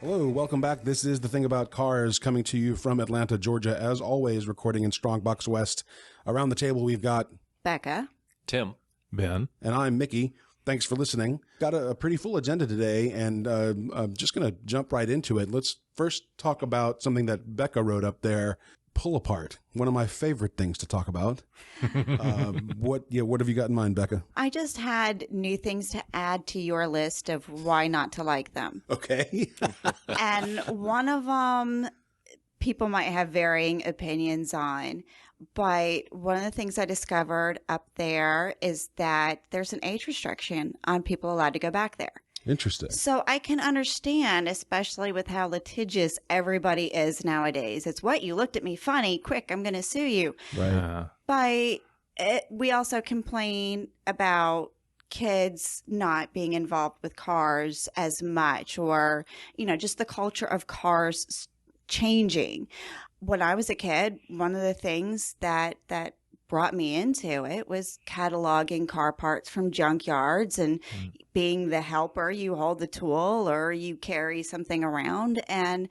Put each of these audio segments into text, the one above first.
Hello, welcome back. This is The Thing About Cars, coming to you from Atlanta, Georgia, as always, recording in Strongbox West. Around the table, we've got Beka, Tim, Ben, and I'm Mickey. Thanks for listening. Got a pretty full agenda today, and I'm just going to jump right into it. Let's first talk about something that Beka wrote up there, pull apart. One of my favorite things to talk about. What have you got in mind, Beka? I just had new things to add to your list of why not to like them. Okay. And one of them, people might have varying opinions on. But one of the things I discovered up there is that there's an age restriction on people allowed to go back there. Interesting. So I can understand, especially with how litigious everybody is nowadays. It's what, you looked at me funny, quick, I'm going to sue you. Right. But we also complain about kids not being involved with cars as much, or, just the culture of cars changing. When I was a kid, one of the things that brought me into it was cataloging car parts from junkyards and being the helper. You hold the tool or you carry something around, and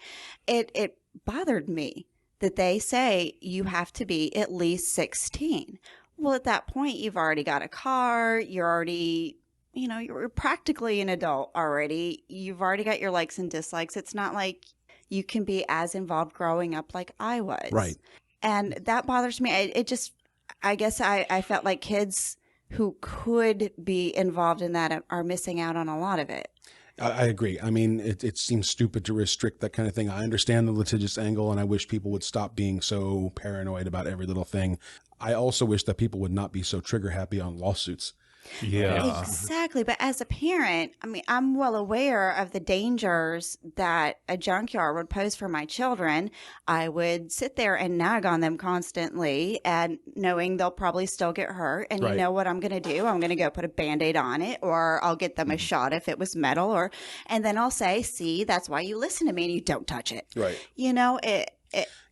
it bothered me that they say you have to be at least 16. Well, at that point, you've already got a car. You're already, you're practically an adult already. You've already got your likes and dislikes. It's not like you can be as involved growing up like I was. Right. And that bothers me. I guess I felt like kids who could be involved in that are missing out on a lot of it. I agree. I mean, it seems stupid to restrict that kind of thing. I understand the litigious angle, and I wish people would stop being so paranoid about every little thing. I also wish that people would not be so trigger happy on lawsuits. Yeah. Exactly. But as a parent, I mean, I'm well aware of the dangers that a junkyard would pose for my children. I would sit there and nag on them constantly, and knowing they'll probably still get hurt. And Right. You know what I'm going to do? I'm going to go put a Band-Aid on it, or I'll get them a shot if it was metal, and then I'll say, see, that's why you listen to me and you don't touch it. Right.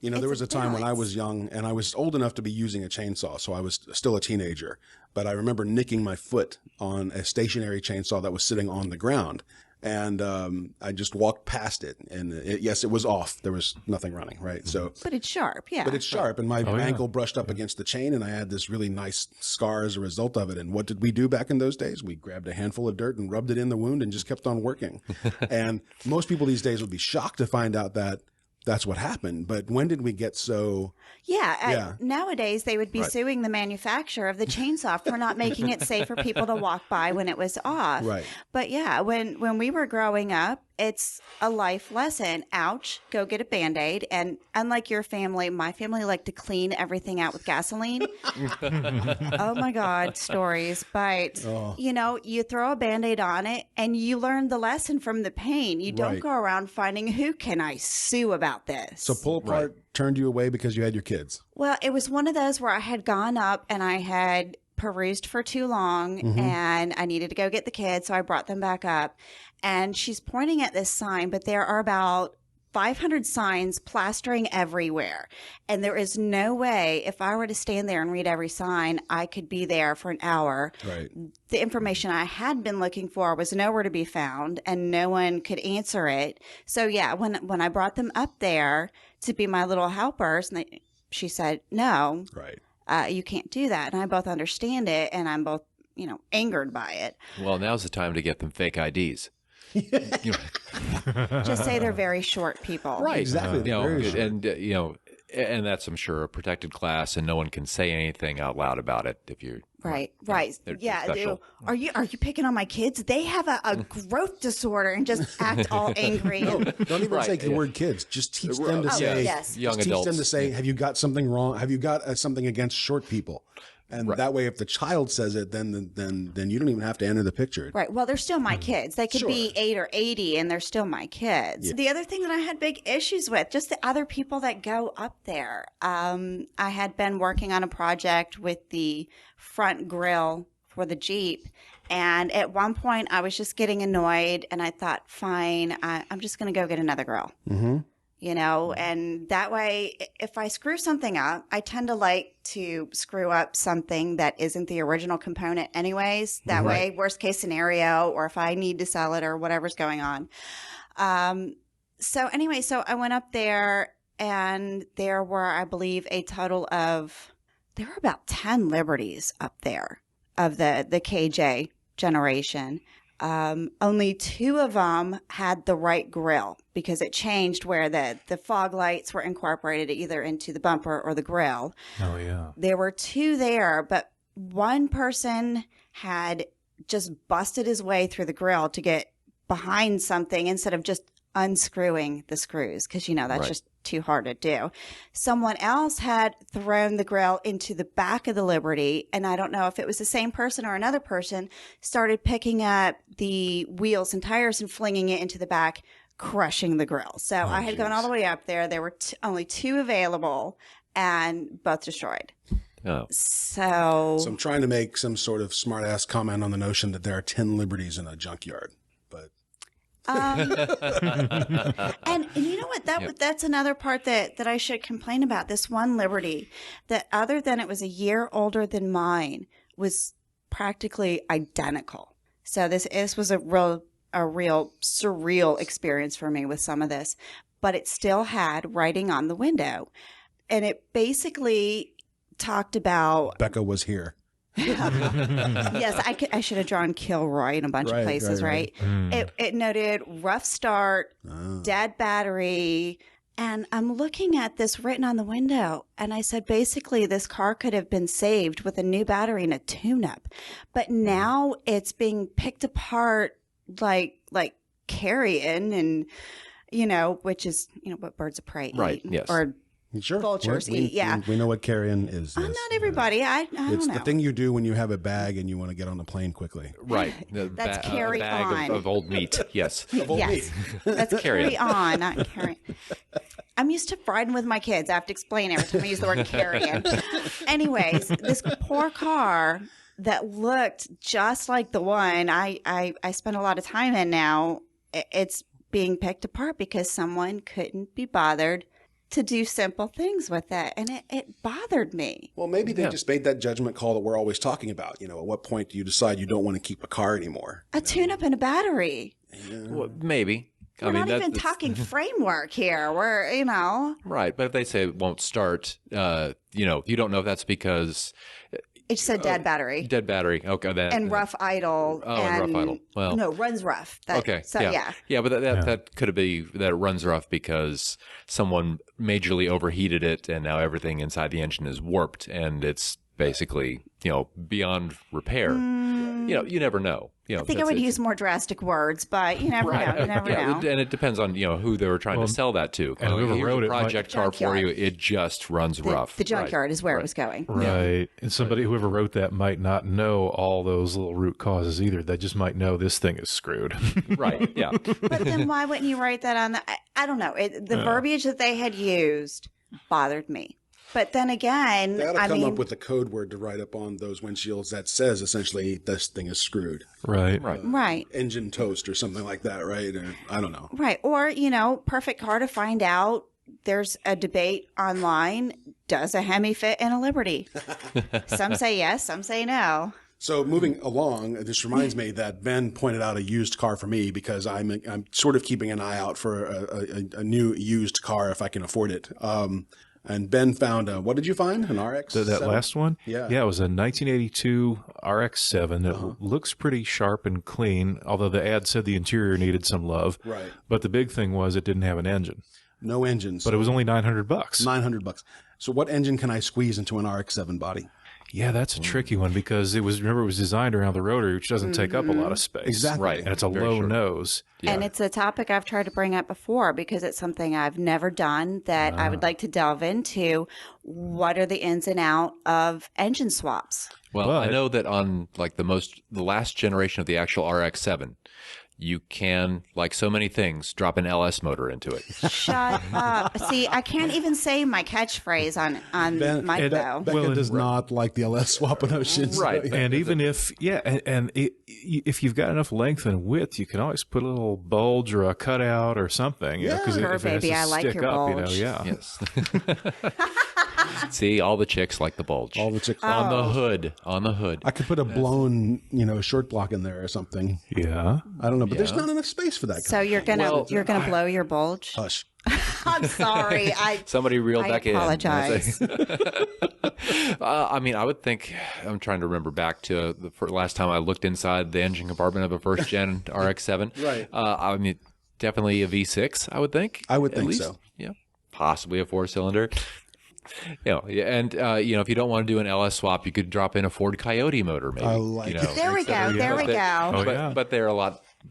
There was a time when I was young and I was old enough to be using a chainsaw, so I was still a teenager. But I remember nicking my foot on a stationary chainsaw that was sitting on the ground. And I just walked past it. And yes, it was off. There was nothing running, right? So, But it's sharp, yeah. but it's sharp. And my ankle brushed up against the chain, and I had this really nice scar as a result of it. And what did we do back in those days? We grabbed a handful of dirt and rubbed it in the wound and just kept on working. And most people these days would be shocked to find out that that's what happened. But when did we get so... Yeah. Nowadays, they would be suing the manufacturer of the chainsaw for not making it safe for people to walk by when it was off. Right. But yeah, when we were growing up, it's a life lesson. Ouch, go get a Band-Aid. And unlike your family, my family liked to clean everything out with gasoline. Oh my God, stories. But, you throw a Band-Aid on it and you learn the lesson from the pain. You don't go around finding, who can I sue about this? So pull apart turned you away because you had your kids. Well, it was one of those where I had gone up and I had perused for too long and I needed to go get the kids. So I brought them back up, and she's pointing at this sign, but there are about 500 signs plastering everywhere. And there is no way, if I were to stand there and read every sign, I could be there for an hour. Right. The information I had been looking for was nowhere to be found, and no one could answer it. So yeah, when I brought them up there to be my little helpers, and she said, no, you can't do that. And I both understand it, and I'm both, angered by it. Well, now's the time to get them fake IDs. Just say they're very short people. Right. Exactly. Very short. And and that's, I'm sure, a protected class, and no one can say anything out loud about it if you're Right. they're Yeah. special. Are you picking on my kids? They have a growth disorder and just act all angry. No, don't even say the yeah. word kids. Just teach them to say, yes. Young just teach adults. them to say, have you got something wrong? Have you got something against short people? And that way, if the child says it, then you don't even have to enter the picture. Right. Well, they're still my kids. They could be 8 or 80 and they're still my kids. Yeah. The other thing that I had big issues with, just the other people that go up there. I had been working on a project with the front grille for the Jeep. And at one point I was just getting annoyed, and I thought, fine, I'm just going to go get another grill. Mm-hmm. And that way, if I screw something up, I tend to like to screw up something that isn't the original component anyways. That way, worst case scenario, or if I need to sell it or whatever's going on. So anyway, so I went up there, and there were, I believe, there were about 10 Liberties up there of the KJ generation. Only 2 of them had the right grill because it changed where the fog lights were incorporated either into the bumper or the grill. Oh, yeah. There were 2 there, but one person had just busted his way through the grill to get behind something instead of just unscrewing the screws because, that's just too hard to do. Someone else had thrown the grill into the back of the Liberty, and I don't know if it was the same person or another person, started picking up the wheels and tires and flinging it into the back, crushing the grill. So I had gone all the way up there. There were only 2 available, and both destroyed. Oh. So I'm trying to make some sort of smart ass comment on the notion that there are 10 Liberties in a junkyard, but. and you know what? That's another part that I should complain about. This one Liberty that, other than it was a year older than mine, was practically identical. So this was a real surreal experience for me with some of this, but it still had writing on the window, and it basically talked about Beka was here. Yes, I should have drawn Kilroy in a bunch of places, right? It noted rough start, dead battery, and I'm looking at this written on the window, and I said, basically, this car could have been saved with a new battery and a tune-up, but now it's being picked apart like carrion, and which is what birds of prey eat, yes, or sure. Vultures eat, yeah. We know what carrion is. Not everybody. I don't know. It's the thing you do when you have a bag and you want to get on the plane quickly. Right. That's carry a bag on. of old meat. Yes. Yes. That's carry on, not carry. I'm used to riding with my kids. I have to explain every time I use the word carrying. Anyways, this poor car that looked just like the one I spent a lot of time in now, it's being picked apart because someone couldn't be bothered to do simple things with it. And it bothered me. Well, maybe they just made that judgment call that we're always talking about. At what point do you decide you don't want to keep a car anymore? A tune-up and a battery. Yeah. Well, maybe. We're not even talking framework here. We're, Right. But if they say it won't start, you don't know if that's because... It said dead battery. Dead battery. Okay. And rough idle. Oh, and rough idle. Well, no, runs rough. Okay. So, yeah. Yeah, but that could be that it runs rough because someone majorly overheated it, and now everything inside the engine is warped, and it's basically, beyond repair. You never know. I think I would use more drastic words, but you never know. You never know. And it depends on who they were trying to sell that to. And whoever wrote it, project car for you, it just runs rough. The junkyard is where it was going. Right. And whoever wrote that might not know all those little root causes either. They just might know this thing is screwed. Right. Yeah. But then why wouldn't you write that on I don't know. The verbiage that they had used bothered me. But then again, they ought to come up with a code word to write up on those windshields that says essentially this thing is screwed. Right. Right. Engine toast or something like that, right? Or, I don't know. Right. Or, perfect car to find out. There's a debate online. Does a Hemi fit in a Liberty? Some say yes, some say no. So moving along, this reminds me that Ben pointed out a used car for me because I'm sort of keeping an eye out for a new used car if I can afford it. And Ben found what did you find? An RX? That last one? Yeah. Yeah, it was a 1982 RX-7. It looks pretty sharp and clean, although the ad said the interior needed some love. Right. But the big thing was it didn't have an engine. No engine. But it was only $900. $900. So what engine can I squeeze into an RX-7 body? Yeah, that's a tricky one because it was designed around the Rotary, which doesn't take up a lot of space. Exactly. Right. And it's a low nose. Yeah. And it's a topic I've tried to bring up before because it's something I've never done that I would like to delve into. What are the ins and outs of engine swaps? Well, I know that on the last generation of the actual RX-7, you can, like so many things, drop an LS motor into it. Shut up. See, I can't even say my catchphrase on my bow. Becca does not like the LS swap notions. Right. And even if, if you've got enough length and width, you can always put a little bulge or a cutout or something. Sure, if it has baby, to I like stick your up, bulge. Yes. See, all the chicks like the bulge. All the chicks on the hood. On the hood. I could put a blown, short block in there or something. Yeah. I don't know, but there's not enough space for that. So you're gonna blow your bulge? Hush. I'm sorry. Somebody reel back in. I apologize. I mean, I would think, I'm trying to remember back to the last time I looked inside the engine compartment of a first gen RX-7. Right. I mean, definitely a V6, I would think. I would think least. so. Yeah. Possibly a 4-cylinder. And if you don't want to do an LS swap, you could drop in a Ford Coyote motor, maybe. I like it. There we go. There we go. But they're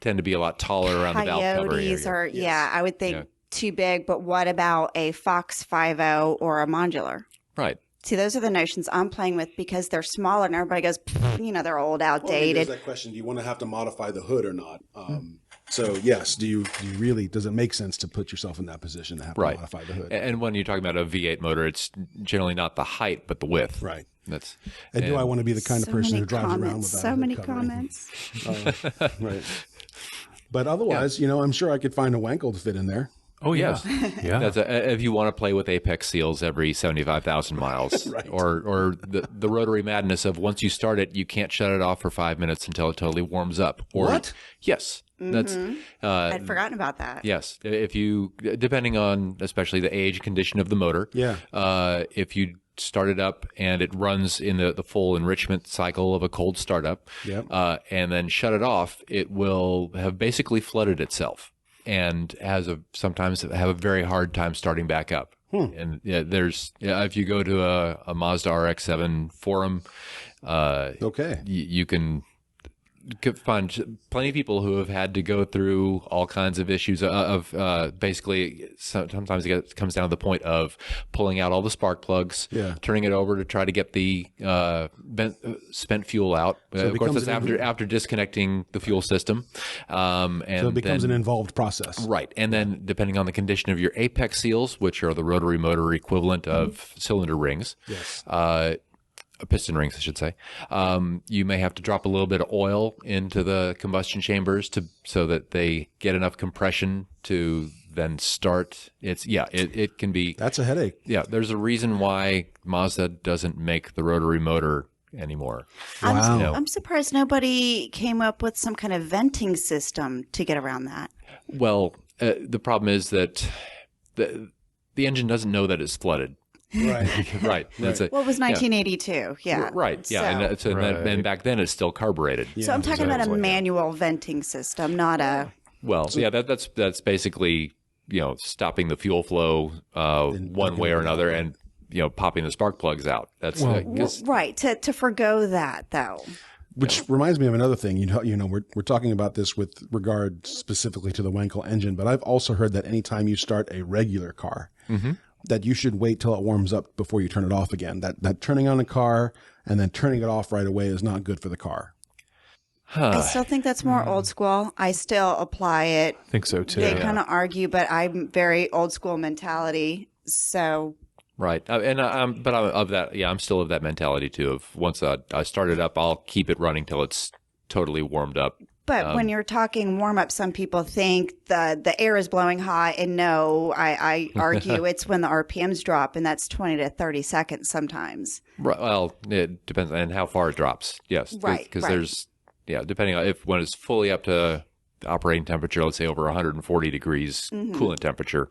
tend to be a lot taller around the valve cover area. Coyotes are, I would think too big, but what about a Fox 5.0 or a modular? Right. See, those are the notions I'm playing with because they're smaller and everybody goes, they're old, outdated. Well, there's that question, do you want to have to modify the hood or not? So, yes, do you really, does it make sense to put yourself in that position to have to modify the hood? And when you're talking about a V8 motor, it's generally not the height, but the width. Right. And do I want to be the kind of person who drives around without so many covering? comments. Right. But otherwise, I'm sure I could find a Wankel to fit in there. Oh, yeah. Yeah. If you want to play with apex seals every 75,000 miles, Right. or the rotary madness of once you start it, you can't shut it off for 5 minutes until it totally warms up. Or, what? Yes. That's I'd forgotten about that. Yes. If you, depending on especially the age condition of the motor, if you start it up and it runs in the full enrichment cycle of a cold startup, and then shut it off, it will have basically flooded itself and sometimes have a very hard time starting back up. And if you go to a Mazda RX-7 forum, you can find plenty of people who have had to go through all kinds of issues of basically sometimes it comes down to the point of pulling out all the spark plugs, turning it over to try to get the spent fuel out. So of course, it's after disconnecting the fuel system. And so it becomes an involved process. Right. And then depending on the condition of your apex seals, which are the rotary motor equivalent of cylinder rings, piston rings, I should say. You may have to drop a little bit of oil into the combustion chambers so that they get enough compression to then start. It can be. That's a headache. Yeah, there's a reason why Mazda doesn't make the rotary motor anymore. Wow. I'm surprised nobody came up with some kind of venting system to get around that. Well, the problem is that the engine doesn't know that it's flooded. Right. Right. That's it. Well, it was 1982. Yeah. Right. Yeah. And back then it's still carbureted. So I'm talking about a manual venting system, not a. Well, that's basically, stopping the fuel flow one way or another and, popping the spark plugs out. That's right. To forgo that, though. Which reminds me of another thing. We're talking about this with regard specifically to the Wankel engine, but I've also heard that anytime you start a regular car, that you should wait till it warms up before you turn it off again. That turning on the car and then turning it off right away is not good for the car. I still think that's more old school. I still apply it. I think so too. They kind of argue, but I'm very old school mentality. So. Right. And I'm of that. Yeah, I'm still of that mentality too. Of once I start it up, I'll keep it running till it's totally warmed up. But when you're talking warm up, some people think the air is blowing hot, and no, I argue it's when the RPMs drop, and that's 20 to 30 seconds sometimes. Right. Well, it depends on how far it drops. Yes. Right. Because there's depending on when it's fully up to the operating temperature, let's say over 140 degrees coolant temperature,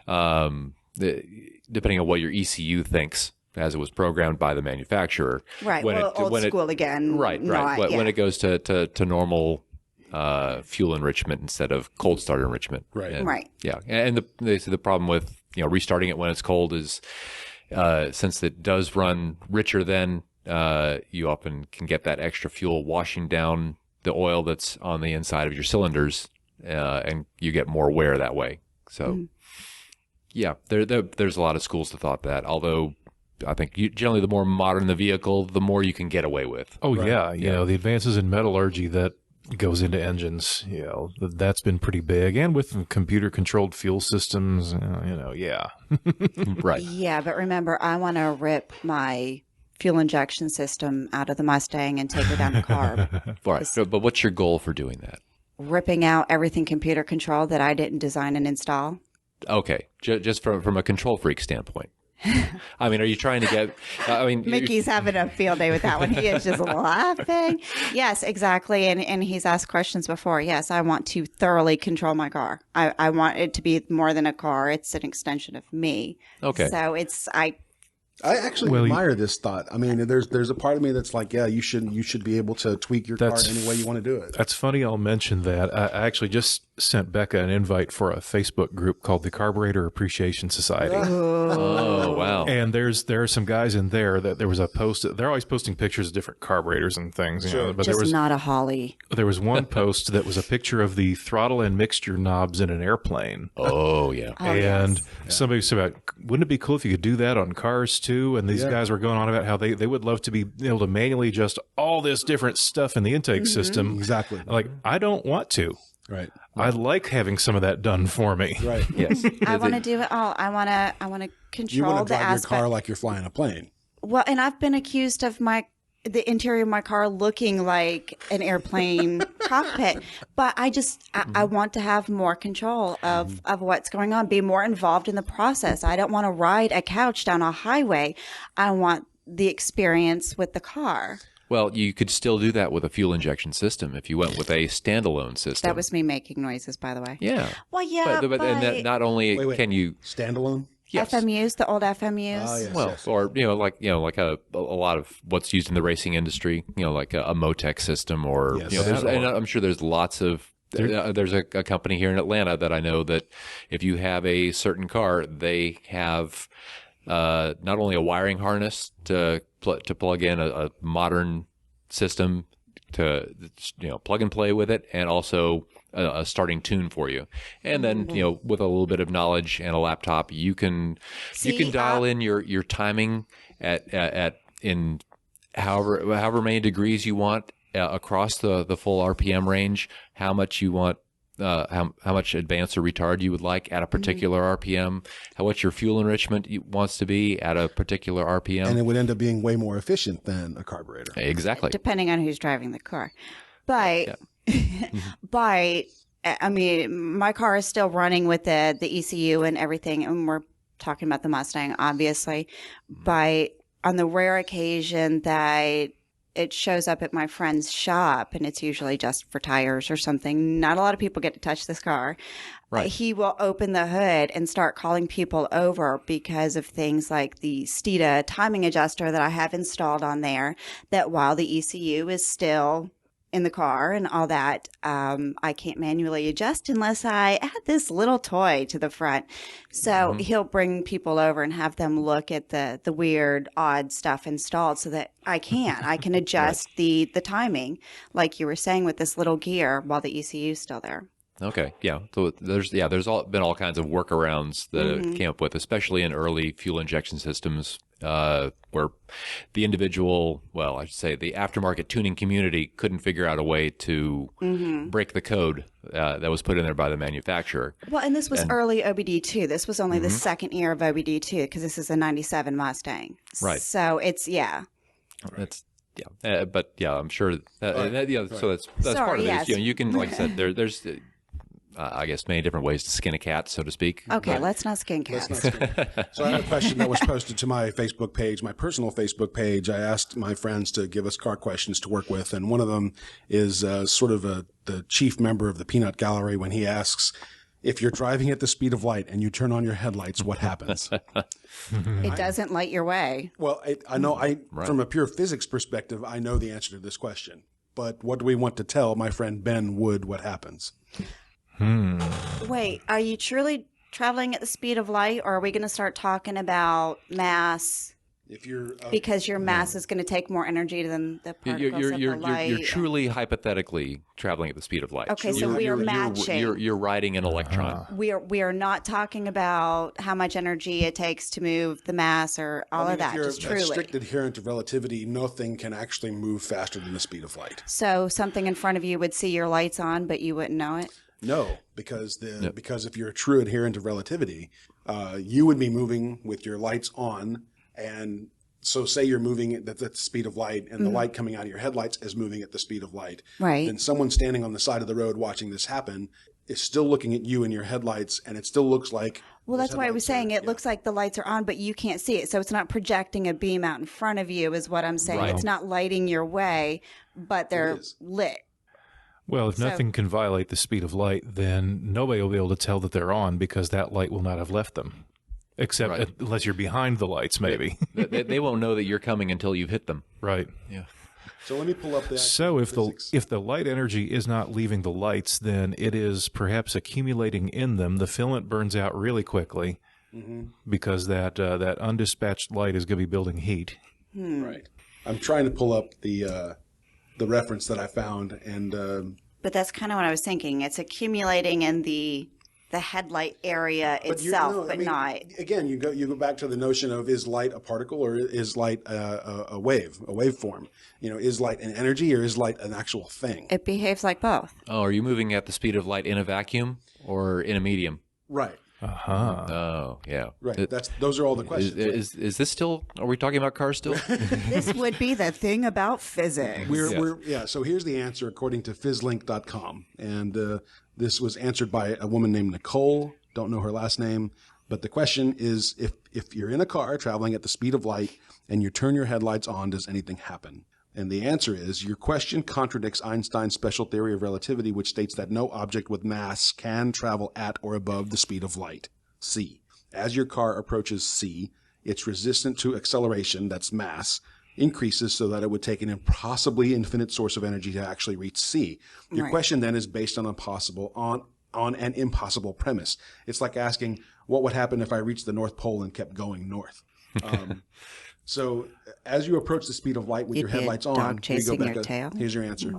depending on what your ECU thinks as it was programmed by the manufacturer. Right. Old school again. Right. When it goes to normal fuel enrichment instead of cold start enrichment. Right. Right. Yeah. And they say the problem with restarting it when it's cold is since it does run richer then, you often can get that extra fuel washing down the oil that's on the inside of your cylinders, and you get more wear that way. So, there's a lot of schools to thought that, although I think generally the more modern the vehicle, the more you can get away with. Oh, right. The advances in metallurgy that goes into engines, that's been pretty big. And with computer-controlled fuel systems, Right. Yeah, but remember, I want to rip my fuel injection system out of the Mustang and take it down to carb. Right. But what's your goal for doing that? Ripping out everything computer controlled that I didn't design and install. Okay. Just from a control freak standpoint. I mean, are you trying to get? I mean, Mickey's having a field day with that one. He is just laughing. Yes, exactly. And he's asked questions before. Yes, I want to thoroughly control my car. I want it to be more than a car. It's an extension of me. Okay. So I actually admire this thought. I mean, there's a part of me that's like, yeah, you should be able to tweak your car any way you want to do it. That's funny. I'll mention that. I actually just sent Beka an invite for a Facebook group called the Carburetor Appreciation Society. Oh, wow. And there are some guys in there that there was a post. They're always posting pictures of different carburetors and things. You know, but just not a Holly. There was one post that was a picture of the throttle and mixture knobs in an airplane. Oh, yeah. And somebody said, about, wouldn't it be cool if you could do that on cars too? And these guys were going on about how they would love to be able to manually adjust all this different stuff in the intake system. Exactly. Like, I don't want to. Right. I like having some of that done for me. Right. Yes. I want to do it all. I want to control You want to the drive aspect. your car like you're flying a plane. Well, and I've been accused of the interior of my car looking like an airplane cockpit, but I want to have more control of what's going on, be more involved in the process. I don't want to ride a couch down a highway. I want the experience with the car. Well, you could still do that with a fuel injection system if you went with a standalone system. That was me making noises, by the way. Yeah. Well, yeah, but and that not only can you standalone. Yes. FMUs, the old FMUs. Oh, yes, Well, yes. or like a lot of what's used in the racing industry, like a Motec system, or Yes. and I'm sure there's lots of. There's a company here in Atlanta that I know that if you have a certain car, they have not only a wiring harness to plug in a modern system to plug and play with it, and also a starting tune for you. And then with a little bit of knowledge and a laptop, you can dial in your timing at in however many degrees you want across the full RPM range, how much you want. How much advance or retard you would like at a particular RPM, what your fuel enrichment wants to be at a particular RPM. And it would end up being way more efficient than a carburetor. Exactly. Depending on who's driving the car. But, but I mean, my car is still running with the ECU and everything. And we're talking about the Mustang, obviously. But on the rare occasion that it shows up at my friend's shop, and it's usually just for tires or something. Not a lot of people get to touch this car. Right. He will open the hood and start calling people over because of things like the Stita timing adjuster that I have installed on there, that while the ECU is still in the car and all that, I can't manually adjust unless I add this little toy to the front. So he'll bring people over and have them look at the weird, odd stuff installed so that I can adjust the timing, like you were saying, with this little gear while the ECU is still there. Okay. Yeah. So there's been all kinds of workarounds that came up with, especially in early fuel injection systems, where the individual, I should say the aftermarket tuning community couldn't figure out a way to break the code that was put in there by the manufacturer. Well, and this was early OBD2. This was only the second year of OBD2 because this is a 97 Mustang. Right. So it's, That's but I'm sure. So that's part of it. Yes. You can, like I said, there's. I guess many different ways to skin a cat, so to speak. Okay, let's not skin cats. So I have a question that was posted to my Facebook page, my personal Facebook page. I asked my friends to give us car questions to work with, and one of them is sort of the chief member of the Peanut Gallery when he asks, if you're driving at the speed of light and you turn on your headlights, what happens? It doesn't light your way. Well, I know from a pure physics perspective, I know the answer to this question. But what do we want to tell my friend Ben Wood what happens? Wait, are you truly traveling at the speed of light, or are we going to start talking about mass? If you're Because your mass is going to take more energy than the particles of the light. You're truly hypothetically traveling at the speed of light. Okay, so we are matching. You're riding an electron. We are not talking about how much energy it takes to move the mass or all of that. If you're Just a truly. strict adherent to relativity, nothing can actually move faster than the speed of light. So something in front of you would see your lights on, but you wouldn't know it. No, because because if you're a true adherent to relativity, you would be moving with your lights on, and so say you're moving at the speed of light, and the light coming out of your headlights is moving at the speed of light. Right. Then someone standing on the side of the road watching this happen is still looking at you in your headlights, and it still looks like Well, Those that's why I was headlights saying are- it looks like the lights are on, but you can't see it. So it's not projecting a beam out in front of you is what I'm saying. Right. It's not lighting your way, but they're is. lit. Well, if nothing can violate the speed of light, then nobody will be able to tell that they're on because that light will not have left them. Except Right. unless you're behind the lights, maybe. They won't know that you're coming until you've hit them. Right. Yeah. So let me pull up the So actual if physics. the light energy is not leaving the lights, then it is perhaps accumulating in them. The filament burns out really quickly because that undispatched light is going to be building heat. Right. I'm trying to pull up the reference that I found, and But that's kind of what I was thinking. It's accumulating in the headlight area itself, but not. Again, you go back to the notion of, is light a particle or is light a waveform? Is light an energy or is light an actual thing? It behaves like both. Oh, are you moving at the speed of light in a vacuum or in a medium? Right. Uh-huh. Oh, yeah. Right. Those are all the questions. Is this still? Are we talking about cars still? This would be the thing about physics. So here's the answer according to fizzlink.com. And this was answered by a woman named Nicole. Don't know her last name. But the question is, if you're in a car traveling at the speed of light and you turn your headlights on, does anything happen? And the answer is, your question contradicts Einstein's special theory of relativity, which states that no object with mass can travel at or above the speed of light, c. As your car approaches c, its resistance to acceleration, that's mass, increases so that it would take an impossibly infinite source of energy to actually reach c. Your question then is based on an impossible premise. It's like asking, what would happen if I reached the North Pole and kept going north? So as you approach the speed of light with your headlights on, dog chasing here you go, your Becca. tail. Here's your answer.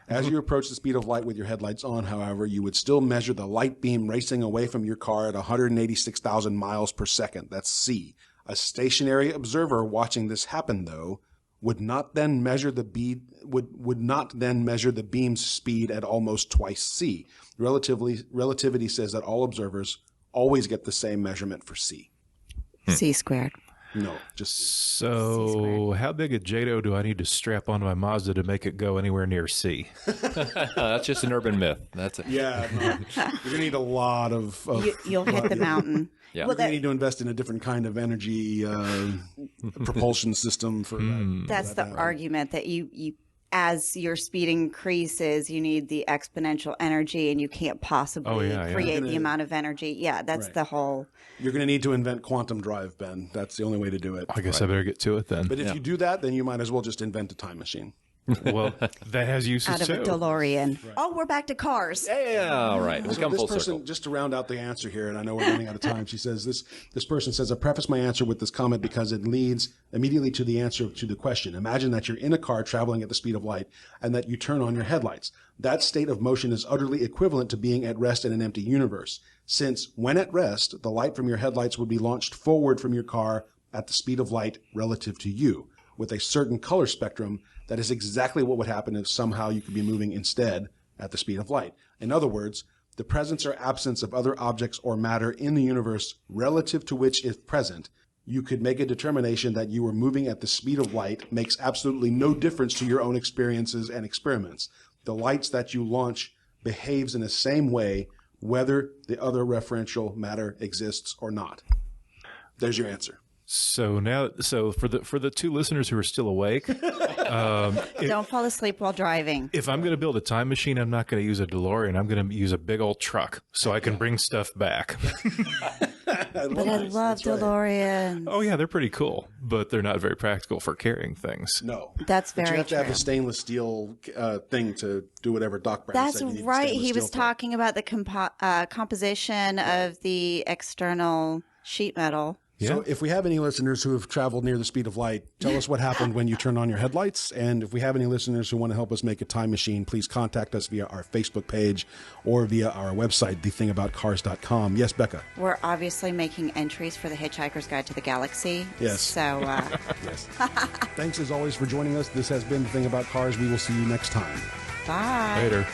As you approach the speed of light with your headlights on, however, you would still measure the light beam racing away from your car at 186,000 miles per second. That's C. A stationary observer watching this happen, though, would not then measure the beam's speed at almost twice C. Relativity says that all observers always get the same measurement for C. C squared. No, just C. So how big a JATO do I need to strap onto my Mazda to make it go anywhere near C? That's just an urban myth. That's it. Yeah, no. You're gonna need a lot of You'll hit the mountain. Yeah. You're Well, going to need to invest in a different kind of energy propulsion system for that. that's the argument that you as your speed increases, you need the exponential energy, and you can't possibly create the amount of energy. Yeah, that's the whole. You're going to need to invent quantum drive, Ben. That's the only way to do it. I guess I better get to it then. But if you do that, then you might as well just invent a time machine. Well, that has uses Out of too. a DeLorean. Right. Oh, we're back to cars. Yeah, all right. We've So come this full person, circle. just to round out the answer here, and I know we're running out of time, she says, this person says, I preface my answer with this comment because it leads immediately to the answer to the question. Imagine that you're in a car traveling at the speed of light and that you turn on your headlights. That state of motion is utterly equivalent to being at rest in an empty universe, since when at rest, the light from your headlights would be launched forward from your car at the speed of light relative to you, with a certain color spectrum. That is exactly what would happen if somehow you could be moving instead at the speed of light. In other words, the presence or absence of other objects or matter in the universe relative to which, if present, you could make a determination that you were moving at the speed of light makes absolutely no difference to your own experiences and experiments. The lights that you launch behaves in the same way whether the other referential matter exists or not. There's your answer. So for the two listeners who are still awake, Don't fall asleep while driving. if I'm going to build a time machine, I'm not going to use a DeLorean. I'm going to use a big old truck so I can bring stuff back. But I love DeLorean. Oh yeah, they're pretty cool, but they're not very practical for carrying things. No. That's But very you have to have true. a stainless steel thing to do whatever Doc Brown That's said. You need right. stainless He was steel for. talking about the composition of the external sheet metal. So if we have any listeners who have traveled near the speed of light, tell us what happened when you turn on your headlights. And if we have any listeners who want to help us make a time machine, please contact us via our Facebook page or via our website, thethingaboutcars.com. Yes, Becca. We're obviously making entries for the Hitchhiker's Guide to the Galaxy. Yes. So Yes. Thanks as always for joining us. This has been The Thing About Cars. We will see you next time. bye. Later.